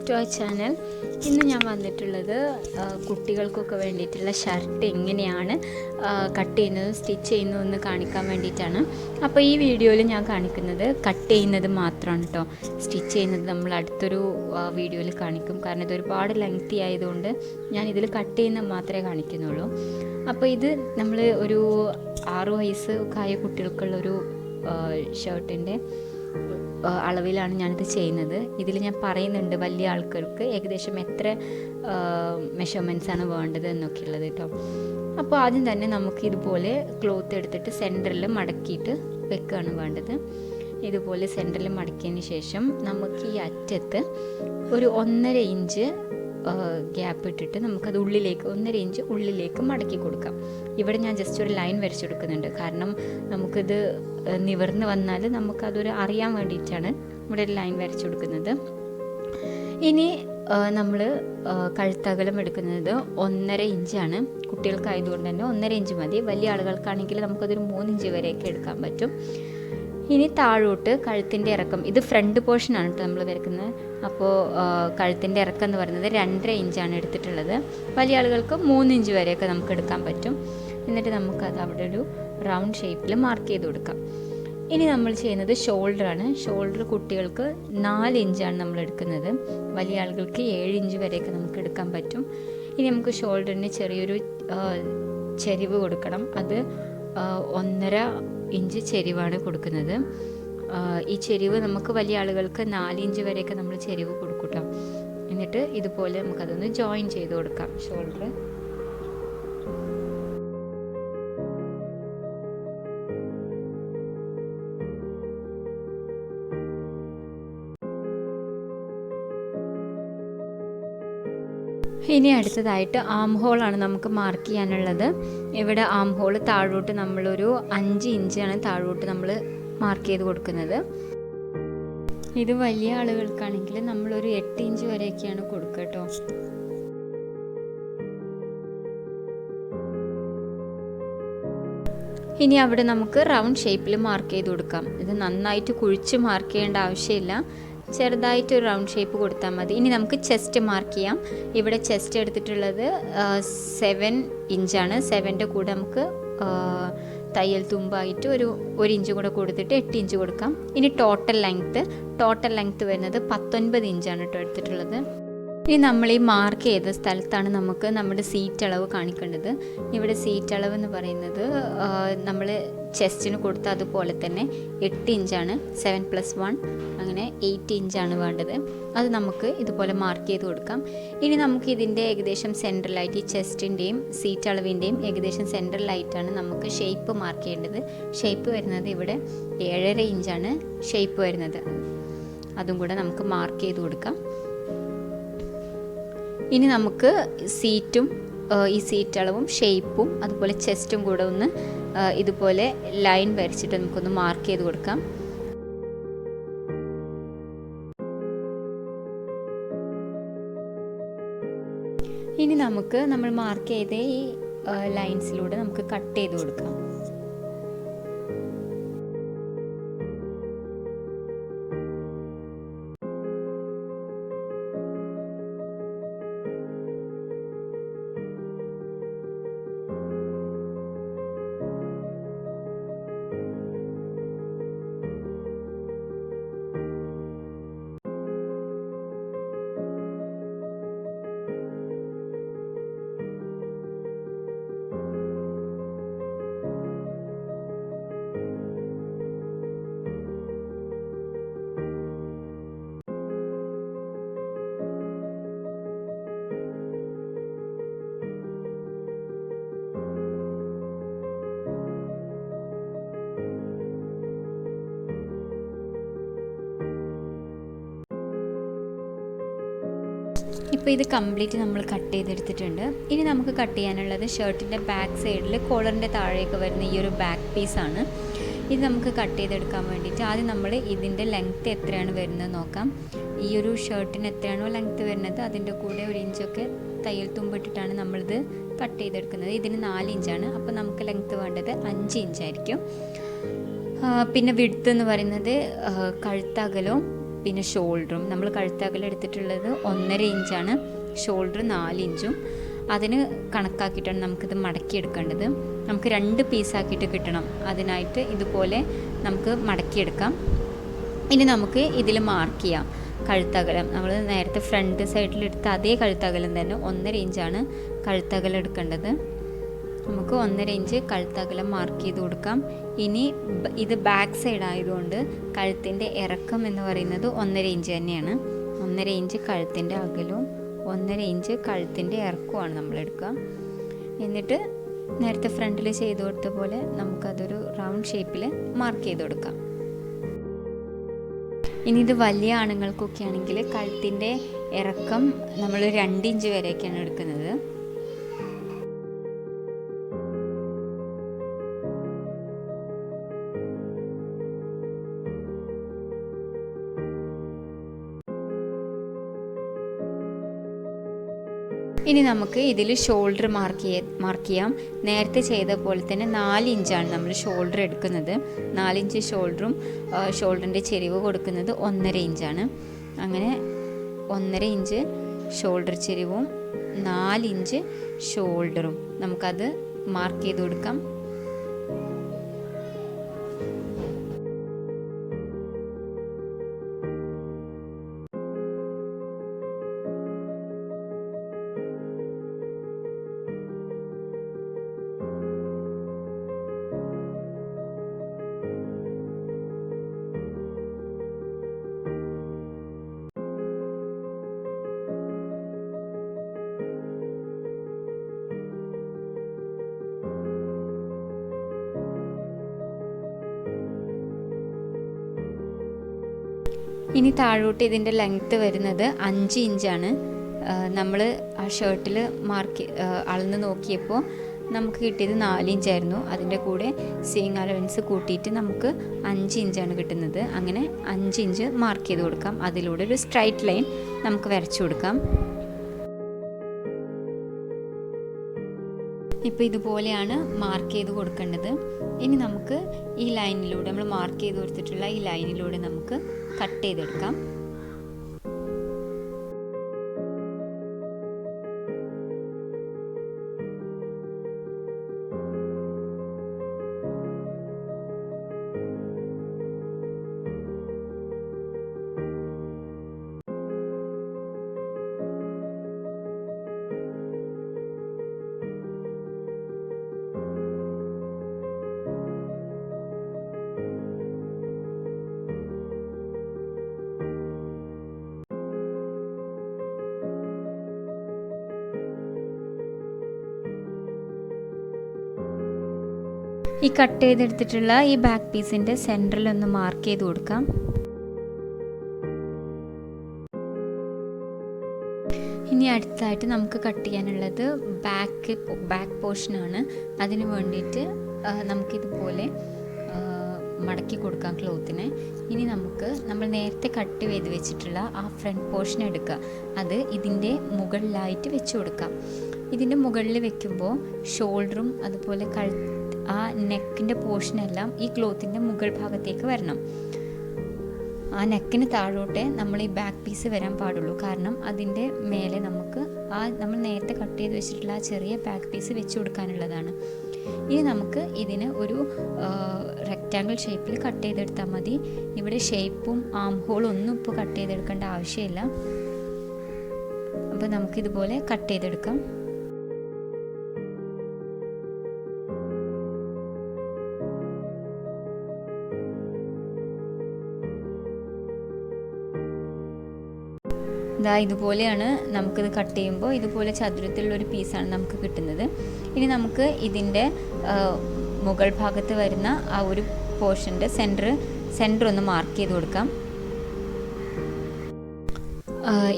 To our channel. ഇന്ന് ഞാൻ വന്നിട്ടുള്ളത് കുട്ടികൾക്കൊക്കെ വേണ്ടിയിട്ടുള്ള ഷർട്ട് എങ്ങനെയാണ് കട്ട് ചെയ്യുന്നതും സ്റ്റിച്ച് ചെയ്യുന്നതെന്ന് കാണിക്കാൻ വേണ്ടിയിട്ടാണ്. അപ്പോൾ ഈ വീഡിയോയിൽ ഞാൻ കാണിക്കുന്നത് കട്ട് ചെയ്യുന്നത് മാത്രമാണ് കേട്ടോ. സ്റ്റിച്ച് ചെയ്യുന്നത് നമ്മൾ അടുത്തൊരു വീഡിയോയിൽ കാണിക്കും. കാരണം ഇത് ഒരുപാട് ലെങ്തി ആയതുകൊണ്ട് ഞാനിതിൽ കട്ട് ചെയ്യുന്നത് മാത്രമേ കാണിക്കുന്നുള്ളൂ. അപ്പോൾ ഇത് നമ്മൾ ഒരു 6 വയസ്സ് ഒക്കെ ആയ കുട്ടികൾക്കുള്ളൊരു ഷർട്ടിൻ്റെ അളവിലാണ് ഞാനിത് ചെയ്യുന്നത്. ഇതിൽ ഞാൻ പറയുന്നുണ്ട് വലിയ ആൾക്കാർക്ക് ഏകദേശം എത്ര മെഷർമെൻറ്റ്സാണ് വേണ്ടത് എന്നൊക്കെ ഉള്ളത് കേട്ടോ. അപ്പോൾ ആദ്യം തന്നെ നമുക്ക് ഇതുപോലെ ക്ലോത്ത് എടുത്തിട്ട് സെൻറ്ററിൽ മടക്കിയിട്ട് വെക്കുകയാണ് വേണ്ടത്. ഇതുപോലെ സെൻറ്ററിൽ മടക്കിയതിന് ശേഷം നമുക്ക് ഈ അറ്റത്ത് ഒരു 1.5 ഇഞ്ച് ഗ്യാപ്പ് ഇട്ടിട്ട് നമുക്കത് ഉള്ളിലേക്ക് 1.5 ഇഞ്ച് ഉള്ളിലേക്ക് മടക്കി കൊടുക്കാം. ഇവിടെ ഞാൻ ജസ്റ്റ് ഒരു ലൈൻ വരച്ചു കൊടുക്കുന്നുണ്ട്. കാരണം നമുക്കിത് നിവർന്ന് വന്നാൽ നമുക്കതൊരു അറിയാൻ വേണ്ടിയിട്ടാണ് ഇവിടെ ഒരു ലൈൻ വരച്ചു കൊടുക്കുന്നത്. ഇനി നമ്മൾ കഴുത്തകലം എടുക്കുന്നത് 1.5 ഇഞ്ചാണ്. കുട്ടികൾക്കായതുകൊണ്ട് തന്നെ 1.5 ഇഞ്ച് മതി. വലിയ ആളുകൾക്കാണെങ്കിൽ നമുക്കതൊരു 3 ഇഞ്ച് വരെയൊക്കെ എടുക്കാൻ പറ്റും. ഇനി താഴോട്ട് കഴുത്തിൻ്റെ ഇറക്കം, ഇത് ഫ്രണ്ട് പോർഷനാണ് കേട്ടോ നമ്മൾ വരയ്ക്കുന്നത്. അപ്പോൾ കഴുത്തിൻ്റെ ഇറക്കം എന്ന് പറയുന്നത് 2.5 ഇഞ്ചാണ് എടുത്തിട്ടുള്ളത്. വലിയ ആളുകൾക്ക് 3 ഇഞ്ച് വരെയൊക്കെ നമുക്ക് എടുക്കാൻ പറ്റും. എന്നിട്ട് നമുക്കത് അവിടെ ഒരു റൗണ്ട് ഷേപ്പിൽ മാർക്ക് ചെയ്ത് കൊടുക്കാം. ഇനി നമ്മൾ ചെയ്യുന്നത് ഷോൾഡറാണ്. ഷോൾഡർ കുട്ടികൾക്ക് 4 ഇഞ്ചാണ് നമ്മൾ എടുക്കുന്നത്. വലിയ ആളുകൾക്ക് 7 ഇഞ്ച് വരെയൊക്കെ നമുക്ക് എടുക്കാൻ പറ്റും. ഇനി നമുക്ക് ഷോൾഡറിന് ചെറിയൊരു ചെരിവ് കൊടുക്കണം. അത് 1.5 ഇഞ്ച് ചെരിവാണ് കൊടുക്കുന്നത്. ഈ ചെരിവ് നമുക്ക് വലിയ ആളുകൾക്ക് 4 ഇഞ്ച് വരെയൊക്കെ നമ്മൾ ചെരിവ് കൊടുക്കട്ടോ. എന്നിട്ട് ഇതുപോലെ നമുക്കതൊന്ന് ജോയിൻ ചെയ്ത് കൊടുക്കാം ഷോൾഡർ. ഇനി അടുത്തതായിട്ട് ആം ഹോളാണ് നമുക്ക് മാർക്ക് ചെയ്യാനുള്ളത്. ഇവിടെ ആം ഹോൾ താഴോട്ട് നമ്മളൊരു 5 ഇഞ്ചാണ് താഴോട്ട് നമ്മൾ മാർക്ക് ചെയ്ത് കൊടുക്കുന്നത്. ഇത് വലിയ ആളുകൾക്കാണെങ്കിൽ നമ്മളൊരു 8 ഇഞ്ച് വരെയൊക്കെയാണ് കൊടുക്കുക കേട്ടോ. ഇനി അവിടെ നമുക്ക് റൗണ്ട് ഷേപ്പിൽ മാർക്ക് ചെയ്ത് കൊടുക്കാം. ഇത് നന്നായിട്ട് കുഴിച്ച് മാർക്ക് ചെയ്യേണ്ട ആവശ്യമില്ല, ചെറുതായിട്ട് ഒരു റൗണ്ട് ഷേപ്പ് കൊടുത്താൽ മതി. ഇനി നമുക്ക് ചെസ്റ്റ് മാർക്ക് ചെയ്യാം. ഇവിടെ ചെസ്റ്റ് എടുത്തിട്ടുള്ളത് 7 ഇഞ്ചാണ്. 7ൻ്റെ കൂടെ നമുക്ക് തയ്യൽ തുമ്പായിട്ട് ഒരു ഇഞ്ച് കൂടെ കൊടുത്തിട്ട് 8 ഇഞ്ച് കൊടുക്കാം. ഇനി ടോട്ടൽ ലെങ്ത്ത് വരുന്നത് 19 ഇഞ്ചാണ് കേട്ടോ എടുത്തിട്ടുള്ളത്. ഇനി നമ്മൾ ഈ മാർക്ക് ചെയ്ത സ്ഥലത്താണ് നമുക്ക് നമ്മുടെ സീറ്റ് അളവ് കാണിക്കേണ്ടത്. ഇവിടെ സീറ്റ് അളവ് എന്ന് പറയുന്നത് നമ്മൾ ചെസ്റ്റിന് കൊടുത്ത അതുപോലെ തന്നെ 8 ഇഞ്ചാണ്. 7+1 അങ്ങനെ 8 ഇഞ്ചാണ് വേണ്ടത്. അത് നമുക്ക് ഇതുപോലെ മാർക്ക് ചെയ്ത് കൊടുക്കാം. ഇനി നമുക്ക് ഇതിൻ്റെ ഏകദേശം സെൻട്രലായിട്ട് ഈ ചെസ്റ്റിൻ്റെയും സീറ്റ് അളവിൻ്റെയും ഏകദേശം സെൻട്രലായിട്ടാണ് നമുക്ക് ഷേപ്പ് മാർക്ക് ചെയ്യേണ്ടത്. ഷേപ്പ് വരുന്നത് ഇവിടെ 7.5 ഇഞ്ചാണ് ഷേപ്പ് വരുന്നത്. അതും കൂടെ നമുക്ക് മാർക്ക് ചെയ്ത് കൊടുക്കാം. ഇനി നമുക്ക് സീറ്റും ഈ സീറ്റ് അളവും ഷേപ്പും അതുപോലെ ചെസ്റ്റും കൂടെ ഒന്ന് ഇതുപോലെ ലൈൻ വരച്ചിട്ട് നമുക്കൊന്ന് മാർക്ക് ചെയ്ത് കൊടുക്കാം. ഇനി നമുക്ക് നമ്മൾ മാർക്ക് ചെയ്ത ഈ ലൈൻസിലൂടെ നമുക്ക് കട്ട് ചെയ്ത് കൊടുക്കാം. ഇപ്പോൾ ഇത് കംപ്ലീറ്റ് നമ്മൾ കട്ട് ചെയ്തെടുത്തിട്ടുണ്ട്. ഇനി നമുക്ക് കട്ട് ചെയ്യാനുള്ളത് ഷർട്ടിൻ്റെ ബാക്ക് സൈഡിൽ കോളറിൻ്റെ താഴേക്ക് വരുന്ന ഈ ഒരു ബാക്ക് പീസാണ്. ഇത് നമുക്ക് കട്ട് ചെയ്തെടുക്കാൻ വേണ്ടിയിട്ട് ആദ്യം നമ്മൾ ഇതിൻ്റെ ലെങ്ത്ത് എത്രയാണ് വരുന്നത് നോക്കാം. ഈ ഒരു ഷർട്ടിന് എത്രയാണോ ലെങ്ത്ത് വരുന്നത് അതിൻ്റെ കൂടെ 1 ഇഞ്ചൊക്കെ തയ്യൽ തുമ്പിട്ടിട്ടാണ് നമ്മളിത് കട്ട് ചെയ്തെടുക്കുന്നത്. ഇതിന് 4 ഇഞ്ചാണ്. അപ്പോൾ നമുക്ക് ലെങ്ത്ത് വേണ്ടത് 5 ഇഞ്ചായിരിക്കും. പിന്നെ വിഡ്ത്ത് എന്ന് പറയുന്നത് കഴുത്തകലവും പിന്നെ ഷോൾഡറും നമ്മൾ കഴുത്തകലം എടുത്തിട്ടുള്ളത് 1.5 ഇഞ്ചാണ്, ഷോൾഡർ 4 ഇഞ്ചും. അതിന് കണക്കാക്കിയിട്ടാണ് നമുക്കിത് മടക്കിയെടുക്കേണ്ടത്. നമുക്ക് 2 പീസാക്കിയിട്ട് കിട്ടണം. അതിനായിട്ട് ഇതുപോലെ നമുക്ക് മടക്കിയെടുക്കാം. ഇനി നമുക്ക് ഇതിൽ മാർക്ക് ചെയ്യാം കഴുത്തകലം. നമ്മൾ നേരത്തെ ഫ്രണ്ട് സൈഡിലെടുത്ത അതേ കഴുത്തകലം തന്നെ 1.5 ഇഞ്ചാണ് കഴുത്തകലം എടുക്കേണ്ടത്. നമുക്ക് 1.5 ഇഞ്ച് കഴുത്തകലം മാർക്ക് ചെയ്ത് കൊടുക്കാം. ഇനി ഇത് ബാക്ക് സൈഡ് ആയതുകൊണ്ട് കഴുത്തിൻ്റെ ഇറക്കം എന്ന് പറയുന്നത് 1.5 ഇഞ്ച് തന്നെയാണ്. 1.5 ഇഞ്ച് കഴുത്തിൻ്റെ അകലവും 1.5 ഇഞ്ച് കഴുത്തിൻ്റെ ഇറക്കവുമാണ് നമ്മളെടുക്കുക. എന്നിട്ട് നേരത്തെ ഫ്രണ്ടിൽ ചെയ്ത് കൊടുത്ത പോലെ നമുക്കതൊരു റൗണ്ട് ഷേപ്പിൽ മാർക്ക് ചെയ്ത് കൊടുക്കാം. ഇനി ഇത് വലിയ ആണുങ്ങൾക്കൊക്കെ ആണെങ്കിൽ കഴുത്തിൻ്റെ ഇറക്കം നമ്മൾ 2 ഇഞ്ച് വരെയൊക്കെയാണ് എടുക്കുന്നത്. ഇനി നമുക്ക് ഇതിൽ ഷോൾഡർ മാർക്ക് ചെയ്യാം. നേരത്തെ ചെയ്ത പോലെ തന്നെ 4 ഇഞ്ചാണ് നമ്മൾ ഷോൾഡർ എടുക്കുന്നത്. 4 ഇഞ്ച് ഷോൾഡറും ഷോൾഡറിൻ്റെ ചെരിവ് കൊടുക്കുന്നത് 1.5 ഇഞ്ചാണ്. അങ്ങനെ 1.5 ഇഞ്ച് ഷോൾഡർ ചെരിവും 4 ഇഞ്ച് ഷോൾഡറും നമുക്കത് മാർക്ക് ചെയ്ത് കൊടുക്കാം. ഇനി താഴോട്ട് ഇതിൻ്റെ ലെങ്ത്ത് വരുന്നത് 5 ഇഞ്ചാണ്. നമ്മൾ ആ ഷർട്ടിൽ അളന്ന് നോക്കിയപ്പോൾ നമുക്ക് കിട്ടിയത് 4 ഇഞ്ചായിരുന്നു. അതിൻ്റെ കൂടെ സീയിങ് അലവൻസ് കൂട്ടിയിട്ട് നമുക്ക് 5 ഇഞ്ചാണ് കിട്ടുന്നത്. അങ്ങനെ 5 ഇഞ്ച് മാർക്ക് ചെയ്ത് കൊടുക്കാം. അതിലൂടെ ഒരു സ്ട്രൈറ്റ് ലൈൻ നമുക്ക് വരച്ചു കൊടുക്കാം. ഇപ്പോൾ ഇതുപോലെയാണ് മാർക്ക് ചെയ്ത് കൊടുക്കേണ്ടത്. ഇനി നമുക്ക് ഈ ലൈനിലൂടെ നമ്മൾ മാർക്ക് ചെയ്ത് കൊടുത്തിട്ടുള്ള ഈ ലൈനിലൂടെ നമുക്ക് കട്ട് ചെയ്തെടുക്കാം. ഈ കട്ട് ചെയ്തെടുത്തിട്ടുള്ള ഈ ബാക്ക് പീസിൻ്റെ സെൻറ്ററിൽ ഒന്ന് മാർക്ക് ചെയ്ത് കൊടുക്കാം. ഇനി അടുത്തായിട്ട് നമുക്ക് കട്ട് ചെയ്യാനുള്ളത് ബാക്ക് പോർഷനാണ്. അതിന് വേണ്ടിയിട്ട് നമുക്കിതുപോലെ മടക്കി കൊടുക്കാം ക്ലോത്തിനെ. ഇനി നമ്മൾ നേരത്തെ കട്ട് ചെയ്ത് വെച്ചിട്ടുള്ള ആ ഫ്രണ്ട് പോർഷൻ എടുക്കുക. അത് ഇതിൻ്റെ മുകളിലായിട്ട് വെച്ച് കൊടുക്കാം. ഇതിൻ്റെ മുകളിൽ വെക്കുമ്പോൾ ഷോൾഡറും അതുപോലെ ആ നെക്കിൻ്റെ പോർഷനെല്ലാം ഈ ക്ലോത്തിൻ്റെ മുകൾ ഭാഗത്തേക്ക് വരണം. ആ നെക്കിന് താഴോട്ടെ നമ്മൾ ഈ ബാക്ക് പീസ് വരാൻ പാടുള്ളൂ. കാരണം അതിൻ്റെ മേലെ നമുക്ക് നമ്മൾ നേരത്തെ കട്ട് ചെയ്ത് വെച്ചിട്ടുള്ള ആ ചെറിയ ബാക്ക് പീസ് വെച്ച് കൊടുക്കാനുള്ളതാണ്. ഇനി നമുക്ക് ഇതിന് ഒരു റെക്റ്റാങ്കിൾ ഷേപ്പിൽ കട്ട് ചെയ്തെടുത്താൽ മതി. ഇവിടെ ഷേപ്പും ആം ഹോളും ഒന്നും ഇപ്പോൾ കട്ട് ചെയ്തെടുക്കേണ്ട ആവശ്യമില്ല. അപ്പോൾ നമുക്കിതുപോലെ കട്ട് ചെയ്തെടുക്കാം. ഇതുപോലെയാണ് നമുക്കിത് കട്ട് ചെയ്യുമ്പോൾ ഇതുപോലെ ചതുരത്തിലുള്ളൊരു പീസാണ് നമുക്ക് കിട്ടുന്നത്. ഇനി നമുക്ക് ഇതിൻ്റെ മുകൾ ഭാഗത്ത് വരുന്ന ആ ഒരു പോർഷൻ്റെ സെൻറ്റർ ഒന്ന് മാർക്ക് ചെയ്ത് കൊടുക്കാം.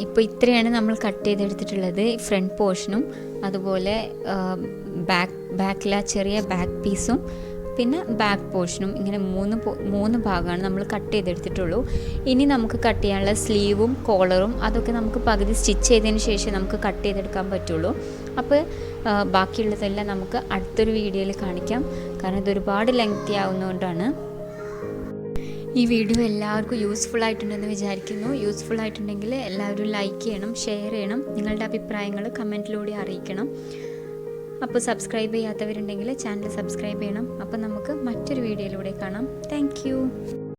ഇപ്പോൾ ഇത്രയാണ് നമ്മൾ കട്ട് ചെയ്തെടുത്തിട്ടുള്ളത്. ഫ്രണ്ട് പോർഷനും അതുപോലെ ബാക്കിലെ ചെറിയ ബാക്ക് പീസും പിന്നെ ബാക്ക് പോർഷനും ഇങ്ങനെ മൂന്ന് ഭാഗമാണ് നമ്മൾ കട്ട് ചെയ്തെടുത്തിട്ടുള്ളൂ. ഇനി നമുക്ക് കട്ട് ചെയ്യാനുള്ള സ്ലീവും കോളറും അതൊക്കെ നമുക്ക് പകുതി സ്റ്റിച്ച് ചെയ്തതിന് ശേഷം നമുക്ക് കട്ട് ചെയ്തെടുക്കാൻ പറ്റുള്ളൂ. അപ്പോൾ ബാക്കിയുള്ളതെല്ലാം നമുക്ക് അടുത്തൊരു വീഡിയോയിൽ കാണിക്കാം. കാരണം ഇതൊരുപാട് ലെങ്തി ആവുന്നതുകൊണ്ടാണ്. ഈ വീഡിയോ എല്ലാവർക്കും യൂസ്ഫുൾ ആയിട്ടുണ്ടെന്ന് വിചാരിക്കുന്നു. യൂസ്ഫുൾ ആയിട്ടുണ്ടെങ്കിൽ എല്ലാവരും ലൈക്ക് ചെയ്യണം, ഷെയർ ചെയ്യണം, നിങ്ങളുടെ അഭിപ്രായങ്ങൾ കമൻറ്റിലൂടെ അറിയിക്കണം. അപ്പോൾ സബ്സ്ക്രൈബ് ചെയ്യാത്തവരുണ്ടെങ്കിൽ ചാനൽ സബ്സ്ക്രൈബ് ചെയ്യണം. അപ്പോൾ നമുക്ക് മറ്റൊരു വീഡിയോയിലൂടെ കാണാം. താങ്ക്